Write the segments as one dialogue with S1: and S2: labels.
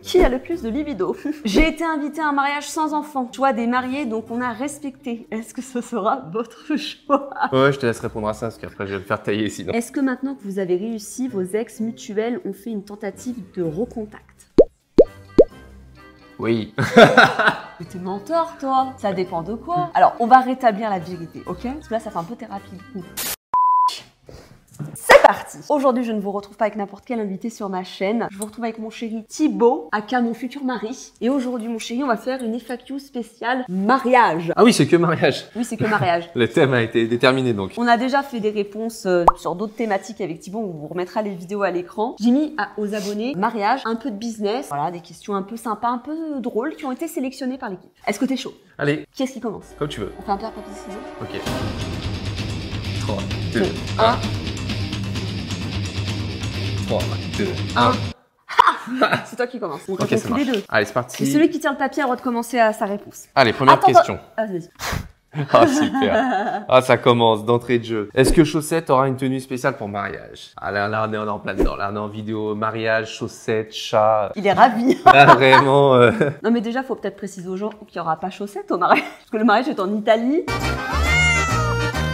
S1: Qui a le plus de libido? J'ai été invitée à un mariage sans enfant. Choix des mariés, donc on a respecté. Est-ce que ce sera votre choix?
S2: Ouais, je te laisse répondre à ça, parce qu'après je vais le faire tailler sinon.
S1: Est-ce que maintenant que vous avez réussi, vos ex mutuels ont fait une tentative de recontact?
S2: Oui.
S1: Mais t'es menteur, toi. Ça dépend de quoi. Alors, on va rétablir la vérité, ok? Parce que là, ça fait un peu thérapie du coup. C'est parti! Aujourd'hui, je ne vous retrouve pas avec n'importe quel invité sur ma chaîne. Je vous retrouve avec mon chéri Thibaut, aka mon futur mari. Et aujourd'hui, mon chéri, on va faire une FAQ spéciale mariage.
S2: Ah oui, c'est que mariage.
S1: Oui, c'est que mariage.
S2: Le thème a été déterminé donc.
S1: On a déjà fait des réponses sur d'autres thématiques avec Thibaut. On vous remettra les vidéos à l'écran. J'ai mis aux abonnés mariage, un peu de business. Voilà, des questions un peu sympas, un peu drôles qui ont été sélectionnées par l'équipe. Est-ce que t'es chaud?
S2: Allez.
S1: Qui est-ce qui commence?
S2: Comme tu veux.
S1: On fait un pierre, papier, ciseaux?
S2: Ok. 3, 2,
S1: 1.
S2: 3, 2, 1.
S1: C'est toi qui commences. On
S2: Ok,
S1: répond
S2: ça
S1: tous les
S2: marche.
S1: deux.
S2: Allez, c'est parti.
S1: Et celui qui tire le papier a le droit de commencer à sa réponse.
S2: Allez, première
S1: Attends,
S2: question.
S1: Ah, vas-y.
S2: Ah, super. Ah, ça commence d'entrée de jeu. Est-ce que Chaussette aura une tenue spéciale pour mariage? Ah, là, on est en plein dedans. Là, on est en vidéo mariage, chaussettes, chat.
S1: Il est ravi.
S2: Là, vraiment.
S1: Non, mais déjà, faut peut-être préciser aux gens qu'il n'y aura pas Chaussette au mariage. Parce que le mariage est en Italie.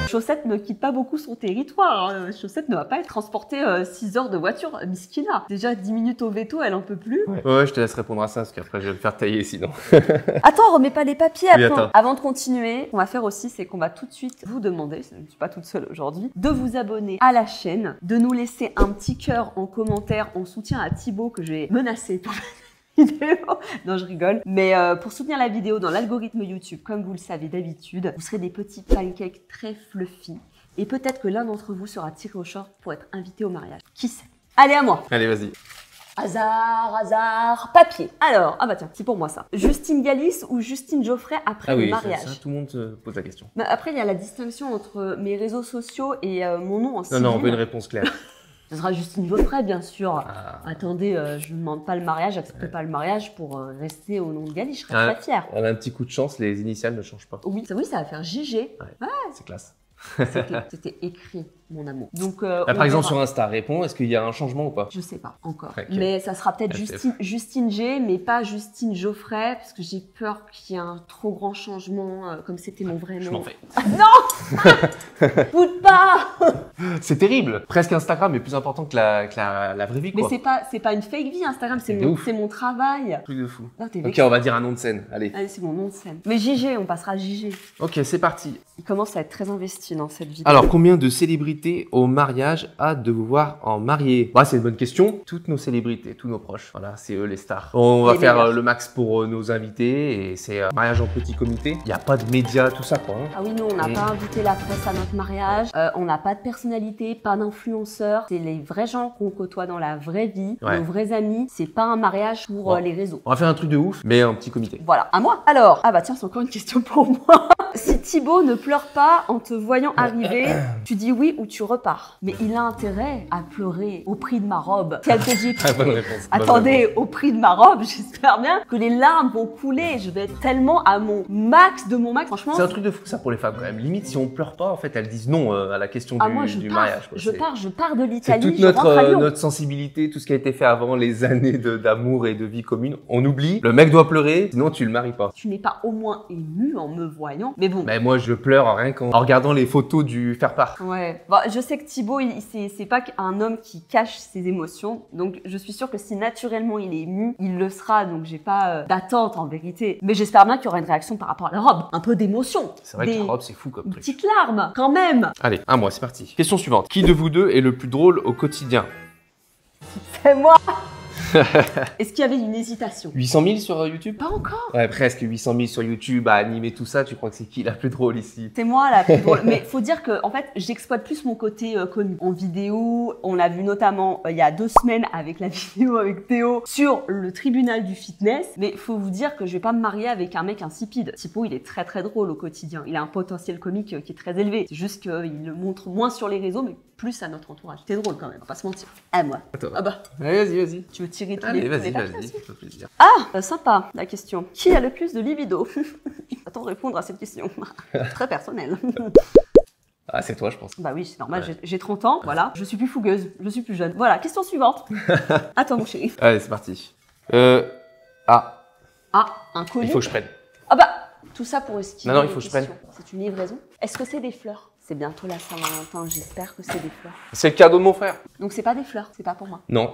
S1: Chaussette ne quitte pas beaucoup son territoire. Hein. Chaussette ne va pas être transportée 6 heures de voiture. Miskina. Déjà 10 minutes au veto, elle en peut plus.
S2: Ouais, je te laisse répondre à ça, parce qu'après je vais le faire tailler sinon.
S1: Attends, remets pas les papiers.
S2: Oui,
S1: Attends.
S2: attends.
S1: Avant de continuer, ce qu'on va faire aussi, c'est qu'on va tout de suite vous demander, je ne suis pas toute seule aujourd'hui, de vous abonner à la chaîne, de nous laisser un petit cœur en commentaire en soutien à Thibaut que j'ai menacé pour la vidéo. Non, je rigole. Mais pour soutenir la vidéo dans l'algorithme YouTube, comme vous le savez d'habitude, vous serez des petits pancakes très fluffy. Et peut-être que l'un d'entre vous sera tiré au sort pour être invité au mariage. Qui sait? Allez, à moi.
S2: Allez, vas-y.
S1: Hasard, papier. Alors, ah bah tiens, c'est pour moi ça. Justine Galis ou Justine Geoffrey après
S2: Ah
S1: le
S2: oui,
S1: mariage?
S2: ça, tout le monde se pose la question.
S1: Mais après, il y a la distinction entre mes réseaux sociaux et mon nom en
S2: Non,
S1: civil.
S2: non, on veut une réponse claire.
S1: Ce sera Justine Geoffrey, bien sûr.
S2: Ah.
S1: Attendez, je ne demande pas le mariage, j'accepte pas le mariage pour rester au nom de Galis, je serais
S2: Ah.
S1: très fière.
S2: On a un petit coup de chance, les initiales ne changent pas.
S1: Oui, ça va faire JG.
S2: C'est classe.
S1: C'était écrit, mon amour. Donc,
S2: Là,
S1: on
S2: par exemple,
S1: verra.
S2: sur Insta, réponds, est-ce qu'il y a un changement ou pas?
S1: Je sais pas encore.
S2: Ok.
S1: Mais ça sera peut-être
S2: FF.
S1: Justine G, mais pas Justine Geoffrey, parce que j'ai peur qu'il y ait un trop grand changement, comme c'était mon vrai nom.
S2: Je m'en vais.
S1: Boude pas.
S2: C'est terrible. Presque Instagram est plus important que la vraie vie,
S1: Mais
S2: quoi.
S1: c'est pas une fake vie, Instagram,
S2: C'est de ouf.
S1: c'est mon travail.
S2: Truc de fou.
S1: Non, t'es
S2: Ok,
S1: vexé.
S2: on va dire un nom de scène. Allez.
S1: Allez, c'est mon nom de scène. Mais JG, on passera à JG.
S2: Ok, c'est parti.
S1: Il commence à être très investi dans cette vidéo.
S2: Alors, combien de célébrités au mariage hâte de vous voir en marié? Bah, c'est une bonne question. Toutes nos célébrités, tous nos proches. Voilà, c'est eux les stars. On va
S1: Les
S2: faire
S1: meilleurs.
S2: le max pour nos invités et c'est mariage en petit comité. Il n'y a pas de médias, tout ça, quoi. Hein.
S1: Ah oui, nous, on n'a pas invité la presse à notre mariage. On n'a pas de personnalité, pas d'influenceurs. C'est les vrais gens qu'on côtoie dans la vraie vie,
S2: Ouais.
S1: nos vrais amis. C'est pas un mariage pour
S2: Ouais.
S1: les réseaux.
S2: On va faire un truc de ouf, mais en petit comité.
S1: Voilà, à moi. Alors, ah bah tiens, c'est encore une question pour moi. Si Thibaut ne pleure pas en te voyant arriver, tu dis oui ou tu repars. Mais il a intérêt à pleurer au prix de ma robe. Si elle te dit,
S2: Ah, bonne réponse. Bonne
S1: attendez,
S2: réponse.
S1: au prix de ma robe, j'espère bien que les larmes vont couler. Je vais être tellement à mon max de mon max. Franchement,
S2: C'est un truc de fou ça pour les femmes quand même. Limite, si on pleure pas, en fait, elles disent non à la question
S1: ah,
S2: du,
S1: moi, je
S2: du
S1: pars,
S2: mariage. quoi.
S1: je pars de
S2: C'est
S1: l'Italie,
S2: toute
S1: je rentre à Lyon.
S2: notre sensibilité, tout ce qui a été fait avant, les années d'amour et de vie commune. On oublie. Le mec doit pleurer, sinon tu le maries pas.
S1: Tu n'es pas au moins ému en me voyant. Mais bon.
S2: Mais moi, je pleure rien qu'en regardant les photos du faire-part.
S1: Ouais. Bon, je sais que Thibaut, c'est pas un homme qui cache ses émotions. Donc, je suis sûre que si naturellement il est ému, il le sera. Donc, j'ai pas d'attente en vérité. Mais j'espère bien qu'il y aura une réaction par rapport à la robe. Un peu d'émotion.
S2: C'est vrai que la robe, c'est fou comme
S1: Une
S2: truc.
S1: petite larme, quand même.
S2: Allez, à moi, c'est parti. Question suivante. Qui de vous deux est le plus drôle au quotidien?
S1: C'est moi. Est-ce qu'il y avait une hésitation?
S2: 800 000 sur YouTube?
S1: Pas encore.
S2: Ouais, presque 800 000 sur YouTube, à animer tout ça. Tu crois que c'est qui la plus drôle ici?
S1: C'est moi la plus drôle. Mais faut dire que en fait, j'exploite plus mon côté connu. En vidéo, on l'a vu notamment il y a 2 semaines avec la vidéo avec Théo sur le tribunal du fitness. Mais faut vous dire que je vais pas me marier avec un mec insipide. Thibaut, il est très très drôle au quotidien. Il a un potentiel comique qui est très élevé. C'est juste qu'il le montre moins sur les réseaux, mais plus à notre entourage. T'es drôle quand même, on va pas se mentir. À moi.
S2: Attends.
S1: Ah bah,
S2: Allez, vas-y.
S1: tu veux tirer tous
S2: Allez,
S1: les
S2: vas-y,
S1: papiers
S2: vas-y.
S1: aussi
S2: Ça fait plaisir.
S1: Ah, sympa la question. Qui a le plus de libido? Attends répondre à cette question. Très personnelle.
S2: Ah, c'est toi, je pense.
S1: Bah oui, c'est normal,
S2: Ouais.
S1: j'ai 30 ans, voilà. Je suis plus fougueuse, je suis plus jeune. Voilà, question suivante. Attends mon chéri.
S2: Allez, c'est parti. Ah,
S1: Ah, un collier.
S2: il faut que je prenne.
S1: Ah bah, tout ça pour esquiver.
S2: Non, il faut que je prenne.
S1: C'est une livraison. Est-ce que c'est des fleurs? C'est bientôt la Saint-Valentin, j'espère que c'est des fleurs.
S2: C'est le cadeau de mon frère.
S1: Donc c'est pas des fleurs, c'est pas pour moi.
S2: Non,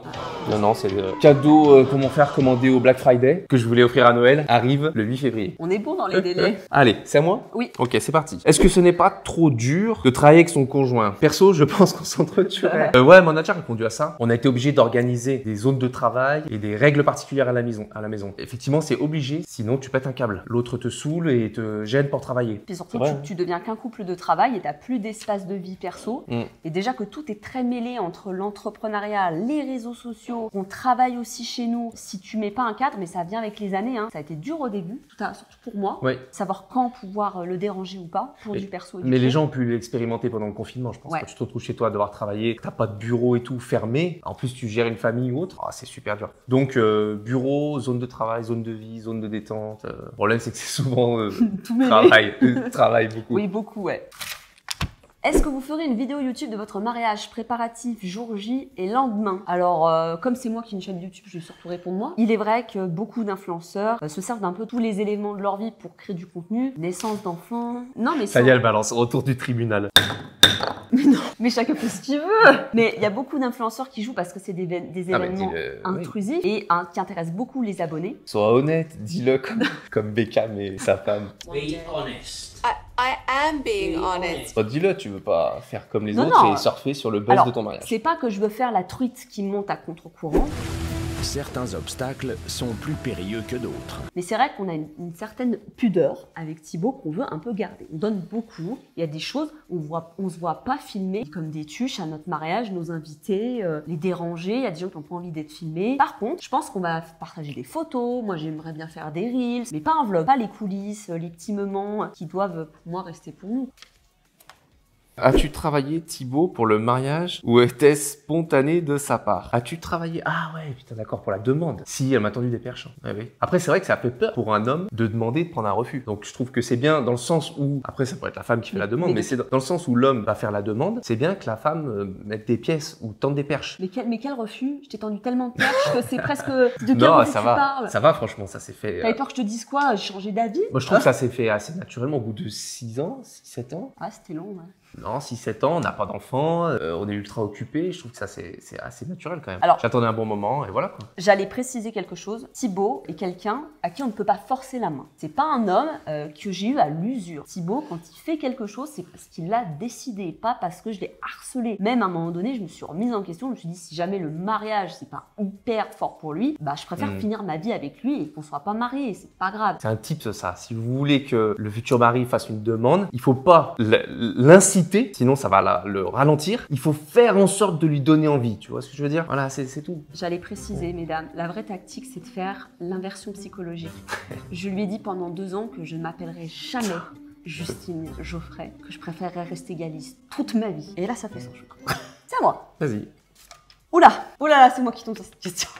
S2: non, c'est le cadeau pour mon frère commandé au Black Friday que je voulais offrir à Noël. Arrive le 8 février.
S1: On est bon dans les délais.
S2: Allez, c'est à moi?
S1: Oui.
S2: Ok, c'est parti. Est-ce que ce n'est pas trop dur de travailler avec son conjoint? Perso, je pense qu'on s'entretuerait. Ouais, mais on a déjà répondu à ça. On a été obligé d'organiser des zones de travail et des règles particulières à la maison. Effectivement, c'est obligé, sinon tu pètes un câble. L'autre te saoule et te gêne pour travailler.
S1: Puis surtout,
S2: Ouais.
S1: tu deviens qu'un couple de travail et t'as plus d'espace de vie perso. Et déjà que tout est très mêlé entre l'entrepreneuriat, les réseaux sociaux, on travaille aussi chez nous. Si tu mets pas un cadre, mais ça vient avec les années, hein. Ça a été dur au début, surtout pour moi.
S2: Ouais.
S1: Savoir quand pouvoir le déranger ou pas pour du perso et du
S2: Mais les
S1: pro.
S2: gens ont pu l'expérimenter pendant le confinement, je pense.
S1: Ouais.
S2: Quand tu te retrouves chez toi à devoir travailler, que t'as pas de bureau et tout fermé, en plus tu gères une famille ou autre, c'est super dur. Donc bureau, zone de travail, zone de vie, zone de détente. Le problème c'est que c'est souvent
S1: Tout mêlé.
S2: travail beaucoup.
S1: Oui, beaucoup, ouais. Est-ce que vous ferez une vidéo YouTube de votre mariage préparatif jour J et lendemain? Alors, comme c'est moi qui ai une chaîne YouTube, je vais surtout répondre moi. Il est vrai que beaucoup d'influenceurs se servent d'un peu tous les éléments de leur vie pour créer du contenu. Naissance d'enfants. Non, mais
S2: Ça y est, elle balance. Retour du tribunal.
S1: Mais non, mais chacun fait ce qu'il veut. Mais il y a beaucoup d'influenceurs qui jouent parce que c'est des événements intrusifs et qui intéressent beaucoup les abonnés.
S2: Sois honnête, dis-le comme Beckham et sa femme.
S3: Be honest.
S4: I am being honest.
S2: Bah, dis-le, tu veux pas faire comme les
S1: Non,
S2: autres
S1: non.
S2: et surfer sur le buzz
S1: Alors,
S2: de ton mariage.
S1: c'est pas que je veux faire la truite qui monte à contre-courant,
S5: Certains obstacles sont plus périlleux que d'autres.
S1: mais c'est vrai qu'on a une certaine pudeur avec Thibaut qu'on veut un peu garder. On donne beaucoup, il y a des choses, on se voit pas filmer comme des tuches à notre mariage, nos invités, les déranger, il y a des gens qui n'ont pas envie d'être filmés. Par contre, je pense qu'on va partager des photos, moi j'aimerais bien faire des reels, mais pas un vlog, pas les coulisses, les petits moments qui doivent pour moi rester pour nous.
S2: As-tu travaillé, Thibaut, pour le mariage ou était-ce spontané de sa part? As-tu travaillé? Ah ouais, putain, d'accord, pour la demande. Si, elle m'a tendu des perches. Ouais, oui. Après, c'est vrai que ça fait peur pour un homme de demander de prendre un refus. Donc, je trouve que c'est bien dans le sens où, après, ça pourrait être la femme qui fait la demande, mais c'est dans le sens où l'homme va faire la demande, c'est bien que la femme mette des pièces ou tente des perches.
S1: Mais quel refus? Je t'ai tendu tellement de perches que c'est presque de quel
S2: Non,
S1: refus
S2: ça
S1: tu
S2: va.
S1: parles.
S2: Ça va, franchement, ça s'est fait.
S1: T'avais peur que je te dise quoi? Changer d'avis?
S2: Moi, je trouve que ça s'est fait assez naturellement au bout de 6 ans, 7 ans.
S1: Ah, c'était long, ouais.
S2: Non, 6-7 ans, on n'a pas d'enfants, on est ultra occupé. Je trouve que ça, c'est assez naturel quand même.
S1: Alors-
S2: J'attendais un bon moment et voilà quoi.
S1: J'allais préciser quelque chose. Thibaut est quelqu'un à qui on ne peut pas forcer la main. C'est pas un homme que j'ai eu à l'usure. Thibaut, quand il fait quelque chose, c'est parce qu'il l'a décidé, pas parce que je l'ai harcelé. Même à un moment donné, je me suis remise en question. Je me suis dit, si jamais le mariage, c'est pas hyper fort pour lui, bah je préfère finir ma vie avec lui et qu'on soit pas mariés. C'est pas grave.
S2: C'est un tips ça. Si vous voulez que le futur mari fasse une demande, il faut pas l'inciter, sinon ça va le ralentir. Il faut faire en sorte de lui donner envie. Tu vois ce que je veux dire? Voilà, c'est tout.
S1: J'allais préciser, mesdames, la vraie tactique, c'est de faire l'inversion psychologique. Je lui ai dit pendant 2 ans que je ne m'appellerai jamais Justine Geoffrey, que je préférerais rester galliste toute ma vie. Et là, ça fait son choix. C'est à moi.
S2: Vas-y.
S1: Oula, oh là là, c'est moi qui tombe sur cette question.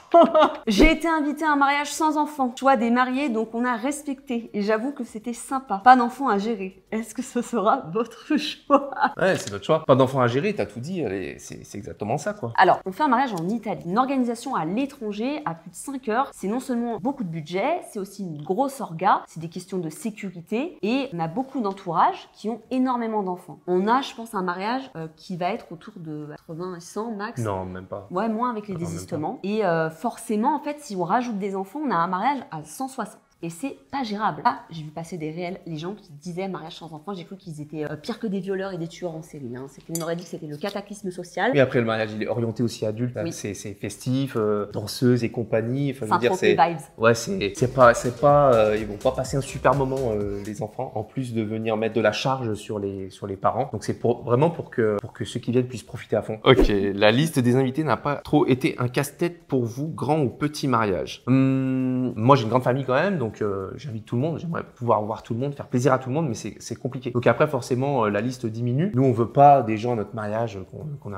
S1: J'ai été invitée à un mariage sans enfant, choix des mariés, donc on a respecté. Et j'avoue que c'était sympa. Pas d'enfant à gérer. Est-ce que ce sera votre choix?
S2: Ouais, c'est notre choix. Pas d'enfant à gérer, t'as tout dit. Allez, c'est exactement ça quoi.
S1: Alors, on fait un mariage en Italie. Une organisation à l'étranger à plus de 5 heures. C'est non seulement beaucoup de budget, c'est aussi une grosse orga. C'est des questions de sécurité. Et on a beaucoup d'entourages qui ont énormément d'enfants. On a, je pense, un mariage qui va être autour de 80 et 100 max.
S2: Non, même pas.
S1: Ouais, moins avec les
S2: Non, même
S1: désistements. Et forcément, en fait, si on rajoute des enfants, on a un mariage à 160. Et c'est pas gérable. Ah, j'ai vu passer des réels, les gens qui disaient mariage sans enfants, j'ai cru qu'ils étaient pires que des violeurs et des tueurs en série. Hein. On aurait dit que c'était le cataclysme social.
S2: Et après, le mariage, il est orienté aussi adulte.
S1: Oui.
S2: C'est festif, danseuses et compagnie. Enfin, je veux dire,
S1: Saint-Tropez vibes.
S2: Ouais, c'est pas, ils vont pas passer un super moment, les enfants, en plus de venir mettre de la charge sur les parents. Donc c'est vraiment pour que ceux qui viennent puissent profiter à fond. Ok, la liste des invités n'a pas trop été un casse-tête pour vous, grand ou petit mariage. Moi, j'ai une grande famille quand même, donc j'invite tout le monde. J'aimerais pouvoir voir tout le monde, faire plaisir à tout le monde, mais c'est compliqué. Donc après, forcément, la liste diminue. Nous, on veut pas des gens à notre mariage qu'on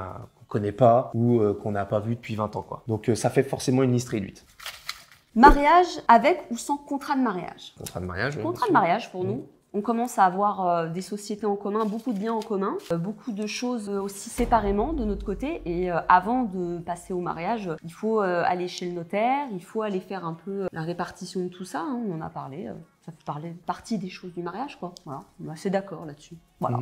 S2: connaît pas ou qu'on n'a pas vu depuis 20 ans, quoi. Donc ça fait forcément une liste réduite.
S1: Mariage avec ou sans contrat de mariage?
S2: Contrat de mariage. oui,
S1: Contrat
S2: bien
S1: de
S2: sûr.
S1: mariage pour nous, On commence à avoir des sociétés en commun, beaucoup de biens en commun, beaucoup de choses aussi séparément de notre côté. Et avant de passer au mariage, il faut aller chez le notaire, il faut aller faire un peu la répartition de tout ça. Hein, on en a parlé, ça fait partie des choses du mariage, quoi. Voilà, on est assez d'accord là-dessus. Voilà.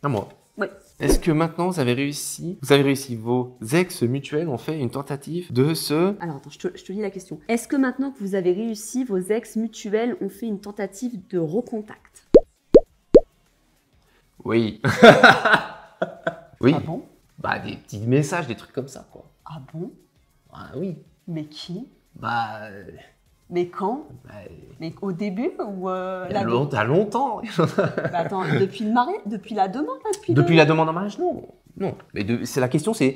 S2: À moi.
S1: Oui.
S2: Est-ce que maintenant vous avez réussi, vos ex mutuels ont fait une tentative de se...
S1: Alors attends, je te lis la question. Est-ce que maintenant que vous avez réussi, vos ex mutuels ont fait une tentative de recontact?
S2: Oui. Oui.
S1: Ah bon?
S2: Bah des petits messages, des trucs comme ça, quoi.
S1: Ah bon?
S2: Ah oui.
S1: Mais qui?
S2: Bah...
S1: Mais quand? Mais au début ou
S2: T'as longtemps.
S1: Bah attends, depuis le mariage, depuis la demande, là,
S2: Depuis la demande en mariage, non. Non. Mais c'est la question, c'est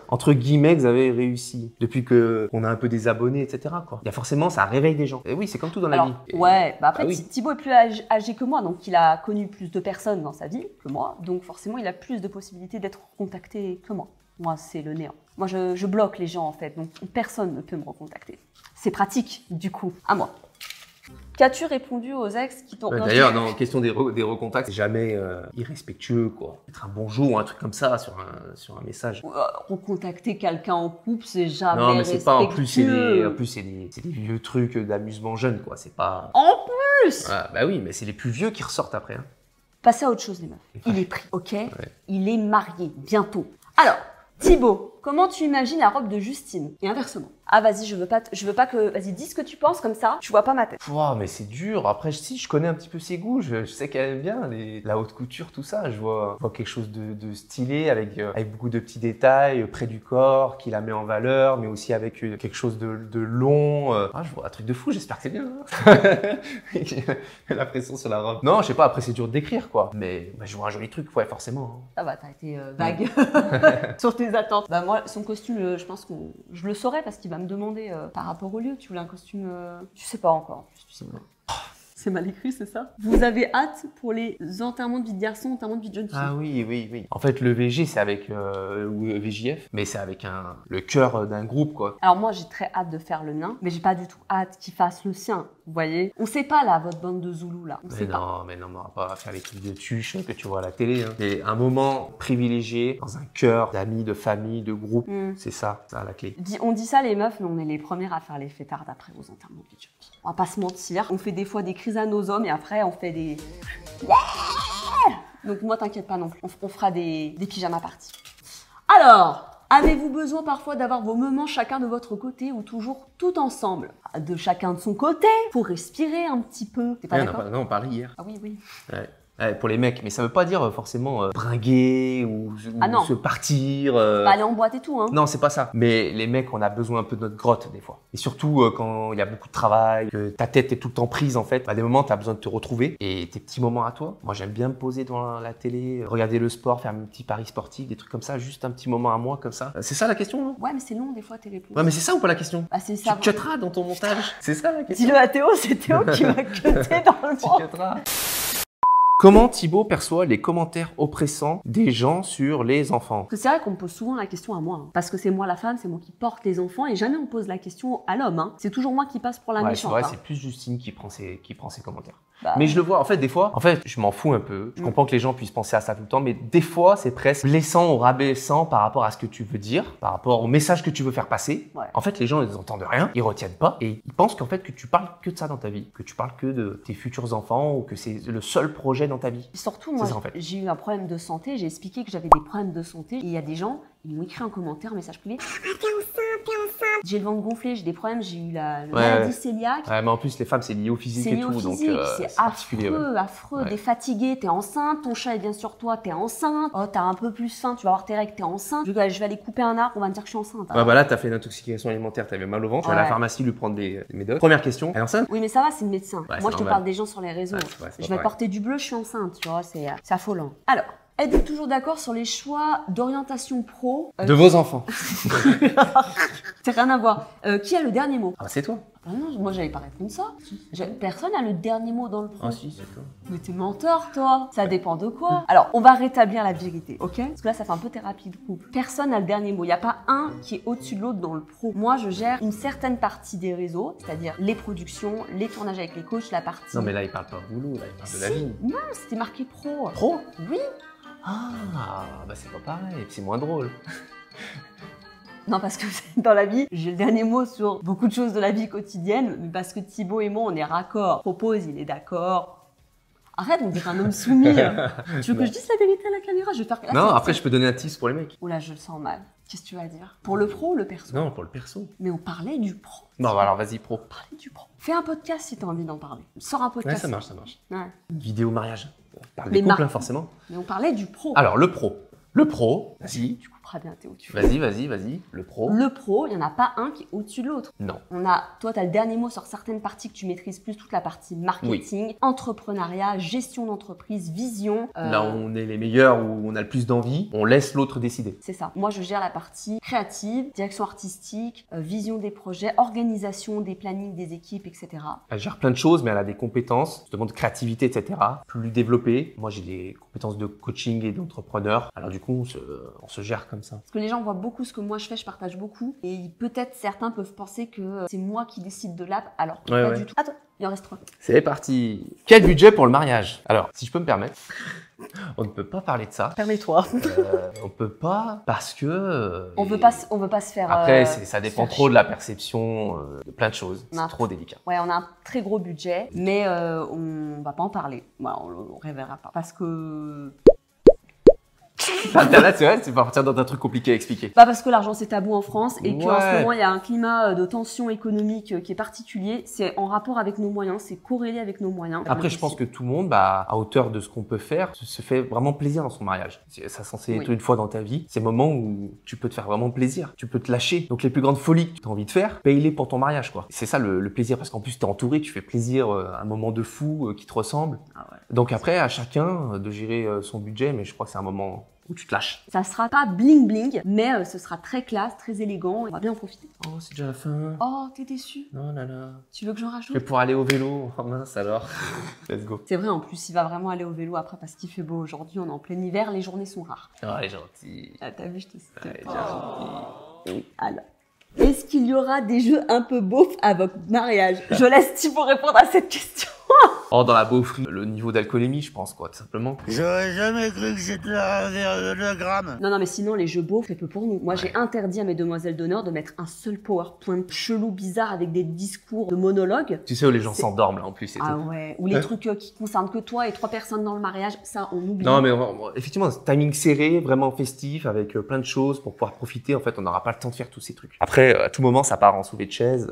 S2: entre guillemets que vous avez réussi depuis qu'on a un peu des abonnés, etc. Quoi. Il y a forcément, ça réveille des gens. Et oui, c'est comme tout dans la vie.
S1: Ouais. Bah après,
S2: oui.
S1: Thibaut est plus âgé que moi, donc il a connu plus de personnes dans sa vie que moi, donc forcément, il a plus de possibilités d'être contacté que moi. Moi, c'est le néant. Moi, je bloque les gens en fait, donc personne ne peut me recontacter. C'est pratique, du coup, à moi. Qu'as-tu répondu aux ex qui t'ont...
S2: D'ailleurs, dans la question des recontacts, c'est jamais irrespectueux, quoi. Être un bonjour ou un truc comme ça sur un message.
S1: Recontacter quelqu'un en couple, c'est jamais
S2: Non, mais c'est pas... En plus, c'est
S1: respectueux.
S2: des vieux trucs d'amusement jeune, quoi. C'est pas...
S1: En plus!
S2: Ah, bah oui, mais c'est les plus vieux qui ressortent après. Hein.
S1: Passez à autre chose, les meufs. Il est pris, ok? Il est marié, bientôt. Alors, Thibaut, comment tu imagines la robe de Justine? Et inversement. Ah vas-y, je veux pas que... Vas-y, dis ce que tu penses comme ça, tu vois pas ma tête.
S2: Wow, mais c'est dur. Après, si je connais un petit peu ses goûts, je sais qu'elle aime bien la haute couture, tout ça. Je vois quelque chose de stylé avec beaucoup de petits détails près du corps qui la met en valeur, mais aussi avec quelque chose de long. Ah, je vois un truc de fou, j'espère que c'est bien. Hein. La pression sur la robe. Non, je sais pas, après c'est dur de décrire quoi. Mais je vois un joli truc, ouais, forcément.
S1: Ça va, t'as été vague sur tes attentes. Bah moi, son costume, je pense que je le saurais parce qu'il va me demander par rapport au lieu. Tu voulais un costume... Tu sais pas encore. Tu sais pas. C'est mal écrit, c'est ça? Vous avez hâte pour les enterrements de vie de garçon, enterrements de vie de jeune fille?
S2: Ah oui. En fait, le VG, c'est avec ou VJF, mais c'est avec le cœur d'un groupe, quoi.
S1: Alors moi, j'ai très hâte de faire le mien, mais j'ai pas du tout hâte qu'il fasse le sien. Vous voyez? On sait pas là, votre bande de Zoulous là. On sait pas.
S2: Mais non, on va pas faire les trucs de tuche que tu vois à la télé. Hein. C'est un moment privilégié dans un cœur d'amis, de famille, de groupe. C'est ça la clé.
S1: On dit ça les meufs, mais on est les premières à faire les fêtards d'après aux enterrements de vie de jeune fille. On va pas se mentir. On fait des fois des crises à nos hommes et après on fait des... Donc moi, t'inquiète pas non plus. On fera des pyjamas parties. Alors, avez-vous besoin parfois d'avoir vos moments chacun de votre côté ou toujours tout ensemble? De chacun de son côté, pour respirer un petit peu. T'es pas d'accord?
S2: Non, on parlait hier.
S1: Ah oui.
S2: Ouais, pour les mecs, mais ça veut pas dire forcément bringuer ou se partir.
S1: Aller en boîte et tout, hein.
S2: Non, c'est pas ça. Mais les mecs, on a besoin un peu de notre grotte des fois. Et surtout quand il y a beaucoup de travail, que ta tête est tout le temps prise en fait. À des moments, tu as besoin de te retrouver et tes petits moments à toi. Moi, j'aime bien me poser devant la télé, regarder le sport, faire mes petits paris sportifs, des trucs comme ça, juste un petit moment à moi comme ça. C'est ça la question, non?
S1: Ouais, mais c'est long des fois tes réponses.
S2: Ouais, mais c'est ça ou pas la question?
S1: Bah, c'est ça.
S2: Tu cutteras dans ton montage. C'est ça la question.
S1: Dis-le à Théo, c'est Théo qui va cutter dans le
S2: Tu
S1: monde.
S2: cutteras. Comment Thibaut perçoit les commentaires oppressants des gens sur les enfants?
S1: Parce que c'est vrai qu'on me pose souvent la question à moi. Hein. Parce que c'est moi la femme, c'est moi qui porte les enfants et jamais on pose la question à l'homme. Hein. C'est toujours moi qui passe pour la méchante.
S2: Ouais,
S1: hein.
S2: c'est plus Justine qui prend ses commentaires.
S1: Bah,
S2: mais je le vois, en fait, des fois, je m'en fous un peu. Je comprends que les gens puissent penser à ça tout le temps, mais des fois, c'est presque blessant ou rabaissant par rapport à ce que tu veux dire, par rapport au message que tu veux faire passer.
S1: Ouais.
S2: En fait, les gens, ils entendent rien, ils retiennent pas, et ils pensent qu'en fait, que tu parles que de ça dans ta vie, que tu parles que de tes futurs enfants, ou que c'est le seul projet dans ta vie.
S1: Et surtout, moi,
S2: ça, en fait.
S1: j'ai eu un problème de santé, j'ai expliqué que j'avais des problèmes de santé, et il y a des gens, ils m'ont écrit un commentaire, un message privé. Ah, t'es enceinte. J'ai le ventre gonflé, j'ai des problèmes, j'ai eu la maladie cœliaque.
S2: Ouais, mais en plus, les femmes, c'est lié au physique
S1: C'est
S2: et
S1: lié au
S2: tout,
S1: physique,
S2: donc
S1: c'est
S2: particulier.
S1: affreux, t'es fatigué, t'es enceinte, ton chat est bien sur toi, t'es enceinte, oh t'as un peu plus faim, tu vas avoir tes règles, t'es enceinte, je vais aller couper un arbre, on va me dire que je suis enceinte.
S2: Ouais, bah là, t'as fait une intoxication alimentaire, t'avais mal au ventre, tu vas à la pharmacie lui prendre des médocs. Première question, elle est enceinte?
S1: Oui, mais ça va, c'est le médecin.
S2: Ouais,
S1: Moi, je te
S2: normal.
S1: parle des gens sur les réseaux.
S2: Ouais,
S1: Je vais porter du bleu, je suis enceinte, tu vois, c'est affolant. Alors, Êtes-vous toujours d'accord sur les choix d'orientation pro
S2: De vos enfants.
S1: C'est rien à voir. Qui a le dernier mot?
S2: Ah, c'est toi.
S1: Ah non, moi j'allais pas répondre ça. Personne n'a le dernier mot dans le pro.
S2: Ah si, c'est toi.
S1: Mais t'es menteur, toi. Ça dépend de quoi. Alors, on va rétablir la vérité, ok? Parce que là, ça fait un peu thérapie de couple. Personne n'a le dernier mot. Il n'y a pas un qui est au-dessus de l'autre dans le pro. Moi, je gère une certaine partie des réseaux, c'est-à-dire les productions, les tournages avec les coachs, la partie...
S2: Non mais là, il parle pas boulot, là, il parle de la vie.
S1: Non, c'était marqué pro.
S2: Pro?
S1: Oui.
S2: Ah, bah c'est pas pareil, et puis c'est moins drôle.
S1: Non, parce que dans la vie, j'ai le dernier mot sur beaucoup de choses de la vie quotidienne, mais parce que Thibaut et moi, on est raccord. Propose, il est d'accord. Arrête, on dirait un homme soumis. Tu veux que je dise la vérité à la caméra? Je vais faire... Là,
S2: Non, après je peux donner un tips pour les mecs.
S1: Oula, je le sens mal. Qu'est-ce que tu vas dire? Pour le pro ou le perso?
S2: Non, pour le perso.
S1: Mais on parlait du pro.
S2: Non, bah alors vas-y, pro.
S1: On parlait du pro. Fais un podcast si t'as envie d'en parler. Sors un
S2: Ouais,
S1: podcast.
S2: ça marche, ça marche.
S1: Ouais.
S2: Vidéo mariage. On parle
S1: Les
S2: des couples,
S1: mar-
S2: hein, forcément.
S1: Mais on parlait du pro.
S2: Alors, le pro. Le pro, vas-y.
S1: Tu couperas bien Théo, tu fais.
S2: Vas-y. Le pro.
S1: Le pro, il n'y en a pas un qui est au-dessus de l'autre.
S2: Non.
S1: Toi, tu as le dernier mot sur certaines parties que tu maîtrises plus, toute la partie marketing, entrepreneuriat, gestion d'entreprise, vision.
S2: Là où on est les meilleurs, où on a le plus d'envie, on laisse l'autre décider.
S1: C'est ça. Moi, je gère la partie créative, direction artistique, vision des projets, organisation des plannings des équipes, etc.
S2: Elle gère plein de choses, mais elle a des compétences, justement de créativité, etc. Plus développées. Moi, j'ai des compétences de coaching et d'entrepreneur. Alors du coup, on se gère comme ça.
S1: Parce que les gens voient beaucoup ce que moi je fais, je partage beaucoup. Et peut-être certains peuvent penser que c'est moi qui décide de l'app, alors que pas du tout. Attends, il en reste 3.
S2: C'est parti. Quel budget pour le mariage? Alors, si je peux me permettre, on ne peut pas parler de ça.
S1: Permets-toi.
S2: On peut pas parce que...
S1: On veut pas se faire...
S2: Après, ça dépend trop de la perception de plein de choses. C'est
S1: Non.
S2: trop délicat.
S1: Ouais, on a un très gros budget, mais on va pas en parler. Voilà, on révélera pas. Parce que...
S2: Là, c'est vrai, c'est partir dans un truc compliqué à expliquer.
S1: Pas parce que l'argent c'est tabou en France et qu'en
S2: Ouais.
S1: ce moment il y a un climat de tension économique qui est particulier. C'est en rapport avec nos moyens, c'est corrélé avec nos moyens.
S2: Après, je pense que tout le monde, bah, à hauteur de ce qu'on peut faire, se fait vraiment plaisir dans son mariage. Ça censé être une fois dans ta vie. C'est le moment où tu peux te faire vraiment plaisir. Tu peux te lâcher. Donc, les plus grandes folies que tu as envie de faire, paye-les pour ton mariage, quoi. C'est ça le plaisir, parce qu'en plus, tu es entouré, tu fais plaisir, un moment de fou qui te ressemble.
S1: Ah ouais.
S2: Donc après, à chacun de gérer son budget, mais je crois que c'est un moment où tu te lâches.
S1: Ça sera pas bling bling, mais ce sera très classe, très élégant. On va bien en profiter.
S2: Oh, c'est déjà la fin.
S1: Oh, t'es déçu?
S2: Non, là.
S1: Tu veux que j'en
S2: Je
S1: rajoute?
S2: vais pouvoir aller au vélo. Oh mince alors. Let's go.
S1: C'est vrai, en plus, il va vraiment aller au vélo après parce qu'il fait beau aujourd'hui. On est en plein hiver, les journées sont rares.
S2: Oh, elle est gentille.
S1: Ah, t'as vu, je te cite.
S2: Elle est déjà gentille.
S1: Oui, alors. Est-ce qu'il y aura des jeux un peu beaufs à votre mariage? Je laisse Thibaut répondre à cette question.
S2: Oh, dans la beaufrie, le niveau d'alcoolémie, je pense, quoi, tout simplement.
S3: J'aurais jamais cru que c'était le gramme.
S1: Non, mais sinon, les jeux beaufs, c'est peu pour nous. Moi, j'ai interdit à mes demoiselles d'honneur de mettre un seul PowerPoint chelou, bizarre, avec des discours de monologue.
S2: Tu sais où les gens s'endorment, là, en plus, et
S1: Ah
S2: tout.
S1: ouais, ou les trucs qui concernent que toi et 3 personnes dans le mariage, ça, on oublie.
S2: Non, mais effectivement, timing serré, vraiment festif, avec plein de choses pour pouvoir profiter. En fait, on n'aura pas le temps de faire tous ces trucs. Après, à tout moment, ça part en soulevé de chaise.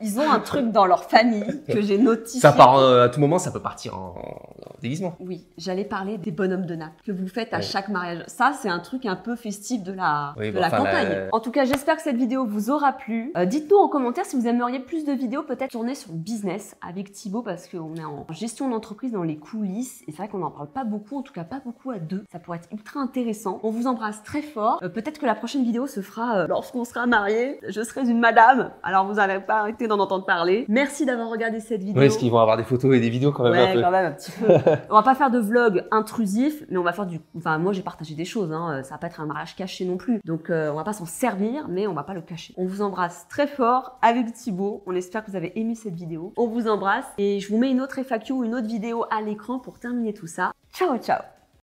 S1: Ils ont un truc dans leur famille que j'ai notifié.
S2: Ça part à tout moment, ça peut partir en déguisement.
S1: Oui, j'allais parler des bonhommes de Naples que vous faites à chaque mariage. Ça, c'est un truc un peu festif de la campagne. En tout cas, j'espère que cette vidéo vous aura plu. Dites-nous en commentaire si vous aimeriez plus de vidéos, peut-être tourner sur le business avec Thibaut, parce qu'on est en gestion d'entreprise dans les coulisses. Et c'est vrai qu'on n'en parle pas beaucoup, en tout cas pas beaucoup à deux. Ça pourrait être ultra intéressant. On vous embrasse très fort. Peut-être que la prochaine vidéo se fera lorsqu'on sera mariés. Je serai une madame, alors vous n'allez pas arrêter d'en entendre parler. Merci d'avoir regardé cette vidéo.
S2: Oui, est-ce qu'ils vont avoir des photos et des vidéos quand même un peu.
S1: Quand même un petit peu. On va pas faire de vlog intrusif, mais on va faire Enfin, moi j'ai partagé des choses, hein. Ça va pas être un mariage caché non plus. Donc on va pas s'en servir, mais on va pas le cacher. On vous embrasse très fort avec Thibaut. On espère que vous avez aimé cette vidéo. On vous embrasse et je vous mets une autre FAQ ou une autre vidéo à l'écran pour terminer tout ça. Ciao, ciao!